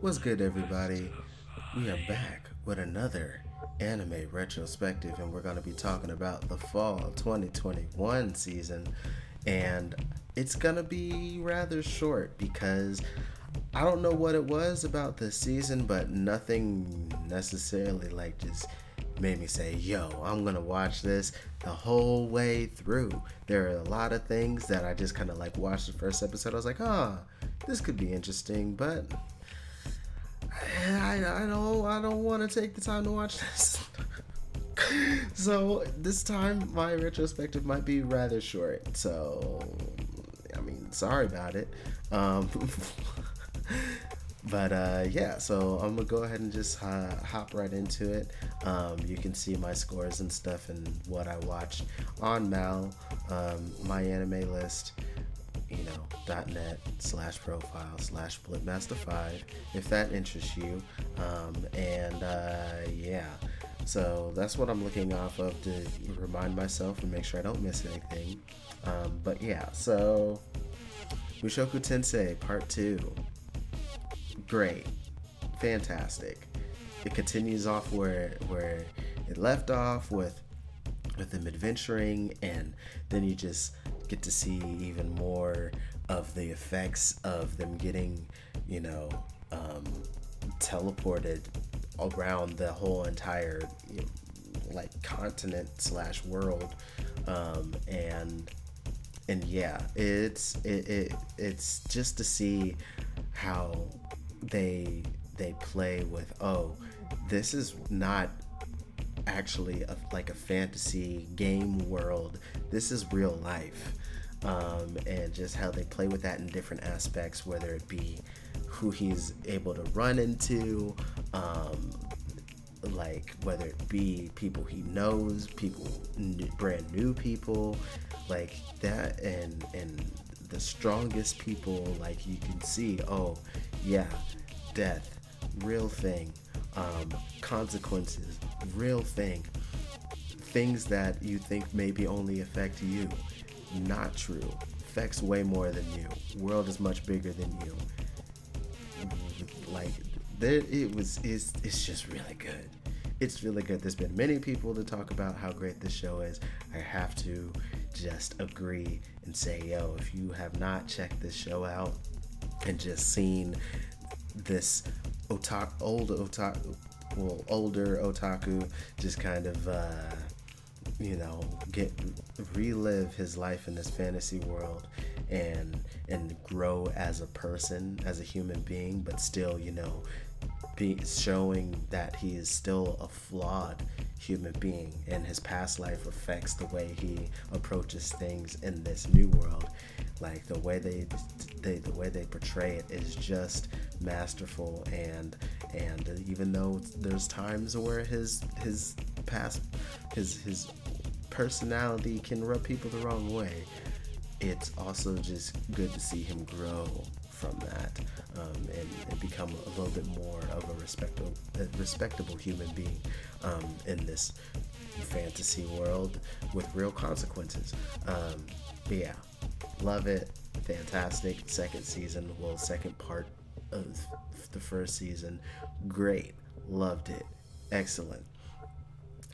What's good, everybody? We are back with another anime retrospective, and we're going to be talking about the fall 2021 season. And it's going to be rather short because I don't know what it was about this season, but nothing necessarily like just made me say, yo, I'm gonna watch this the whole way through. There are a lot of things that I just kind of like watched the first episode. I was like, this could be interesting, but I don't want to take the time to watch this. So this time my retrospective might be rather short. So I mean, sorry about it. Um, but yeah, so I'm gonna go ahead and just hop right into it. You can see my scores and stuff and what I watched on my anime list, .net/profile/splitmaster5 if that interests you. And yeah, so that's what I'm looking off of to remind myself and make sure I don't miss anything. But yeah, so Mushoku Tensei Part 2. Great. Fantastic. It continues off where it left off with them adventuring, and then you just get to see even more of the effects of them getting, teleported around the whole entire like continent/world, and yeah, it's just to see how they play with, this is not actually like a fantasy game world, this is real life. And just how they play with that in different aspects, whether it be who he's able to run into, like whether it be people he knows, people, brand new people like that, and the strongest people, like you can see, yeah, death, real thing, consequences, real thing, things that you think maybe only affect you, not true, affects way more than you, world is much bigger than you. Like it's just really good. It's really good. There's been many people to talk about how great this show is. I have to just agree and say, yo, if you have not checked this show out and just seen this older otaku just kind of relive his life in this fantasy world and grow as a person, as a human being, but still be showing that he is still a flawed human being, and his past life affects the way he approaches things in this new world. Like the way they portray it is just masterful, and even though there's times where his past his personality can rub people the wrong way, it's also just good to see him grow from that, and become a little bit more of a respectable human being in this fantasy world with real consequences. But yeah, love it. Fantastic. Second part of the first season. Great. Loved it. Excellent.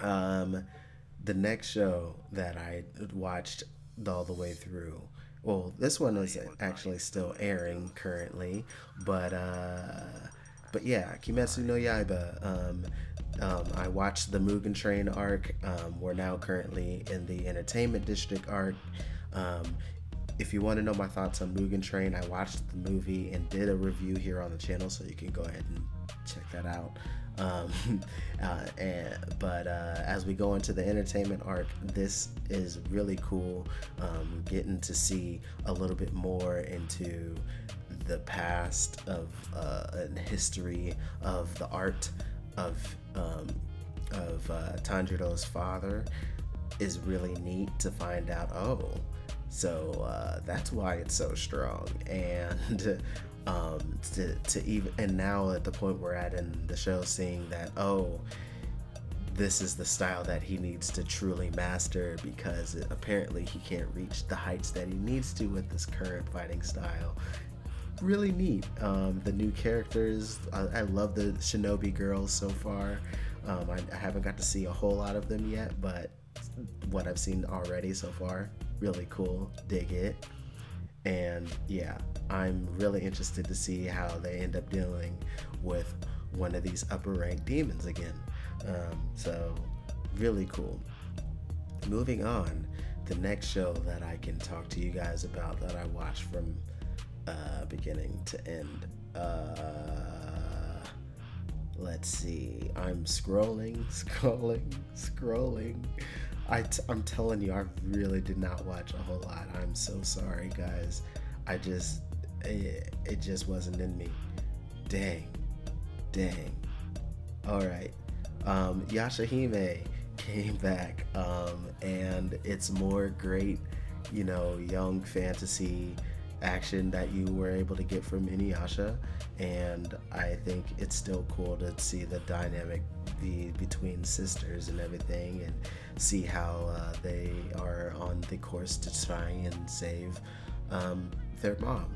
The next show that I watched all the way through, well, this one is actually still airing currently, but yeah, Kimetsu no Yaiba. I watched the Mugen Train arc. We're now currently in the Entertainment District arc. If you want to know my thoughts on Mugen Train, I watched the movie and did a review here on the channel, so you can go ahead and check that out. But as we go into the entertainment arc, this is really cool. Getting to see a little bit more into the past of and history of the art of Tanjiro's father is really neat to find out. So that's why it's so strong, and to even, and now at the point we're at in the show, seeing that this is the style that he needs to truly master, because apparently he can't reach the heights that he needs to with this current fighting style. really neat. The new characters, I love the Shinobi girls so far. I haven't got to see a whole lot of them yet, but what I've seen already so far, really cool. Dig it. And yeah, I'm really interested to see how they end up dealing with one of these upper ranked demons again. So, really cool. Moving on, the next show that I can talk to you guys about that I watched from beginning to end. Let's see. I'm scrolling. I'm telling you, I really did not watch a whole lot. I'm so sorry, guys. It just wasn't in me. Dang. All right. Yuusha Hime came back, and it's more great, young fantasy action that you were able to get from Inuyasha, and I think it's still cool to see the dynamic between sisters and everything, and see how they are on the course to try and save their mom.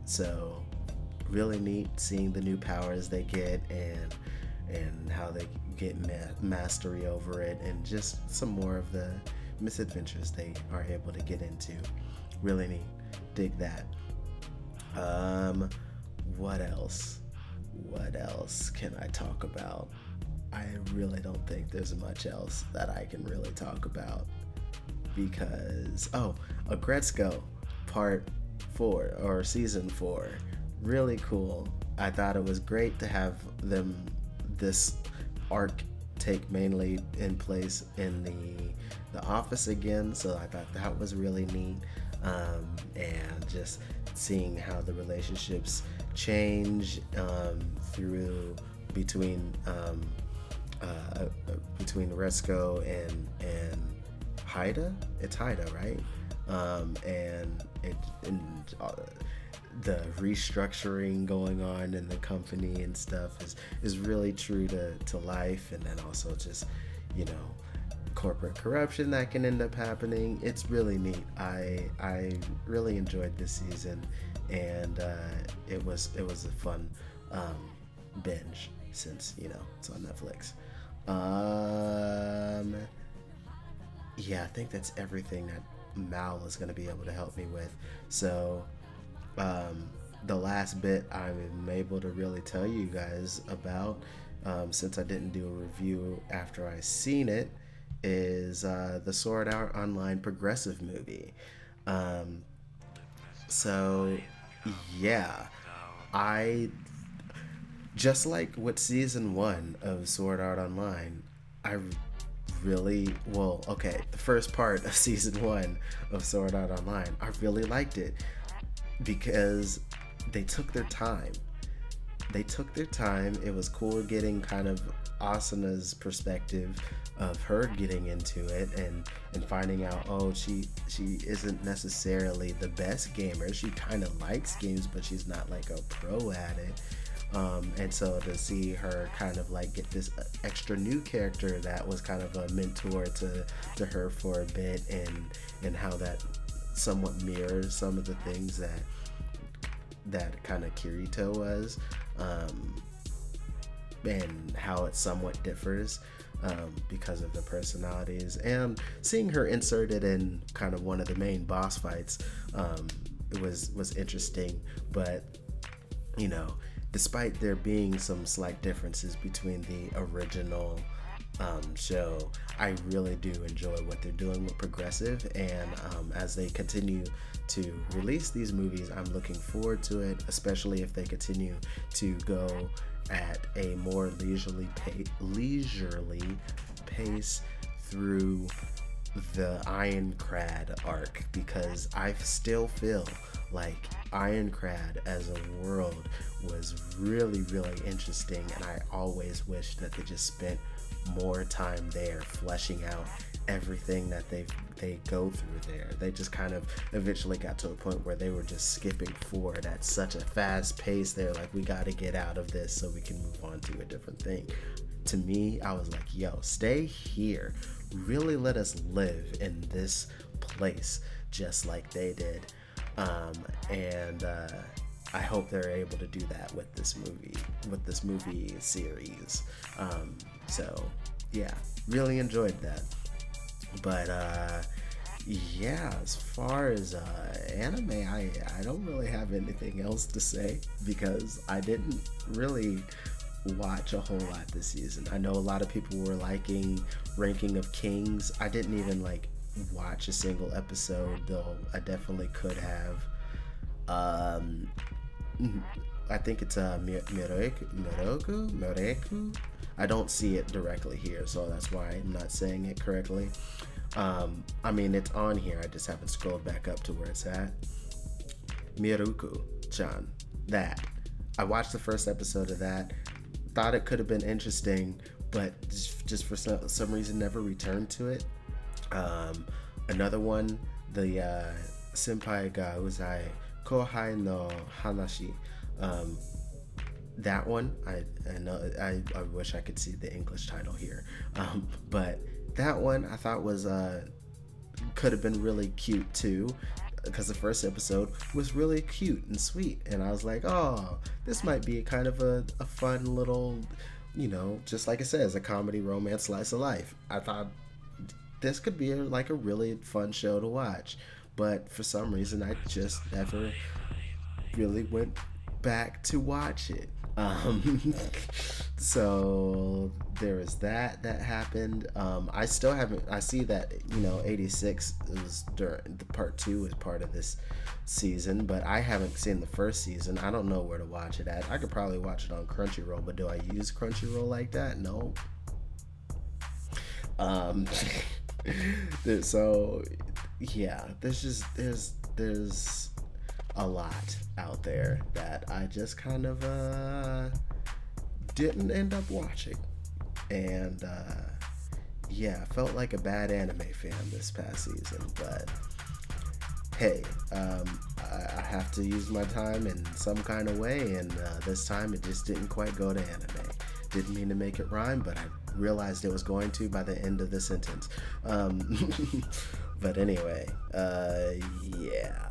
So really neat seeing the new powers they get, and how they get mastery over it, and just some more of the misadventures they are able to get into. Really neat. Dig that. What else can I talk about? I really don't think there's much else that I can really talk about, because Agresco part 4 or season 4, really cool. I thought it was great to have this arc take mainly in place in the office again, so I thought that was really neat. And just seeing how the relationships change between Agresco and Haida. It's Haida, right? And the restructuring going on in the company and stuff is really true to life, and then also just corporate corruption that can end up happening. It's really neat. I really enjoyed this season, and it was a fun binge, since it's on Netflix. Yeah, I think that's everything that Mal is going to be able to help me with. So the last bit I'm able to really tell you guys about, since I didn't do a review after I seen it, is the Sword Art Online progressive movie. So yeah, I just like with season 1 of Sword Art Online, the first part of season 1 of Sword Art Online, I really liked it because they took their time. It was cool getting kind of Asuna's perspective of her getting into it, and finding out, she isn't necessarily the best gamer. She kind of likes games, but she's not like a pro at it. And so to see her kind of like get this extra new character that was kind of a mentor to her for a bit, and how that somewhat mirrors some of the things that kind of Kirito was, and how it somewhat differs because of the personalities, and seeing her inserted in kind of one of the main boss fights, it was interesting. But despite there being some slight differences between the original show, I really do enjoy what they're doing with progressive, and as they continue to release these movies, I'm looking forward to it, especially if they continue to go at a more leisurely pace through the Ironclad arc, because I still feel like Ironclad as a world was really, really interesting, and I always wish that they just spent more time there fleshing out everything that they go through there. They just kind of eventually got to a point where they were just skipping forward at such a fast pace. They're like, we got to get out of this so we can move on to a different thing. To me, I was like, yo, stay here. Really let us live in this place just like they did. um, and I hope they're able to do that with this movie series. So yeah, really enjoyed that. But yeah, as far as anime, I don't really have anything else to say because I didn't really watch a whole lot this season. I know a lot of people were liking Ranking of Kings. I didn't even like watch a single episode, though I definitely could have. Um, I think it's Mireku. I don't see it directly here, so that's why I'm not saying it correctly. I mean, it's on here. I just haven't scrolled back up to where it's at. Miruku-chan. That. I watched the first episode of that. Thought it could have been interesting, but just for some reason never returned to it. Another one, the Senpai ga Uzai Kohai no Hanashi. That one, I know I wish I could see the English title here, but that one I thought was could have been really cute too, because the first episode was really cute and sweet, and I was like, oh, this might be kind of a fun little, just like it says, a comedy romance slice of life. I thought this could be like a really fun show to watch, but for some reason I just never really went back to watch it. So there was that happened. I still haven't. I see that 86 is during the part 2 is part of this season, but I haven't seen the first season. I don't know where to watch it at. I could probably watch it on Crunchyroll, but do I use Crunchyroll like that? No. So yeah, there's a lot out there that I just kind of didn't end up watching, and yeah, felt like a bad anime fan this past season. But hey, I have to use my time in some kind of way, and this time it just didn't quite go to anime. Didn't mean to make it rhyme, but I realized it was going to by the end of the sentence. But anyway, yeah.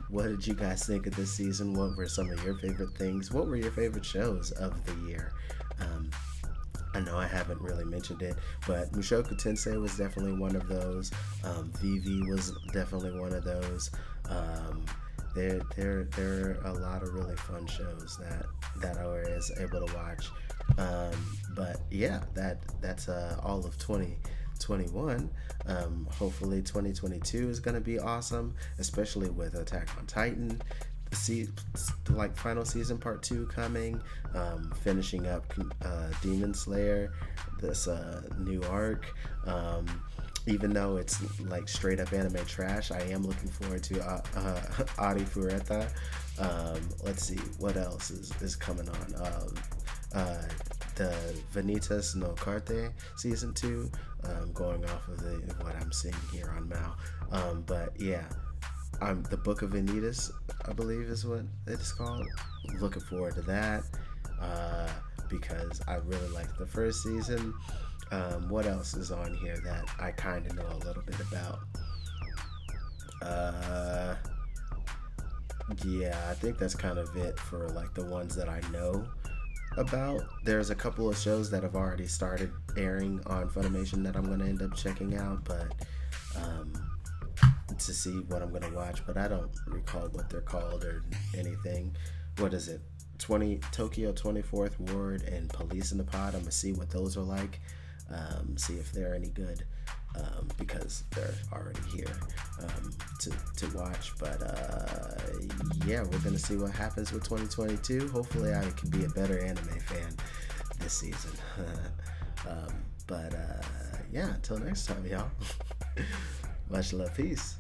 What did you guys think of this season? What were some of your favorite things? What were your favorite shows of the year? I know I haven't really mentioned it, but Mushoku Tensei was definitely one of those. VV was definitely one of those. There are a lot of really fun shows that I was able to watch. But yeah, that's all of 2021. Hopefully 2022 is going to be awesome, especially with Attack on Titan. Like final season part 2 coming, finishing up Demon Slayer, this new arc. Even though it's like straight up anime trash, I am looking forward to Ari Fureta. Let's see what else is coming on. The Vanitas no Carte season 2, going off of what I'm seeing here on Mao. But yeah, the Book of Vanitas, I believe is what it's called. Looking forward to that, because I really liked the first season. What else is on here that I kind of know a little bit about? Yeah, I think that's kind of it for like the ones that I know about. There's a couple of shows that have already started airing on Funimation that I'm going to end up checking out, but to see what I'm going to watch, but I don't recall what they're called or anything. What is it? Tokyo 24th Ward and Police in the Pod. I'm going to see what those are like. See if they're any good, because they're already here to watch. But yeah, we're gonna see what happens with 2022. Hopefully I can be a better anime fan this season. But yeah, until next time, y'all. Much love. Peace.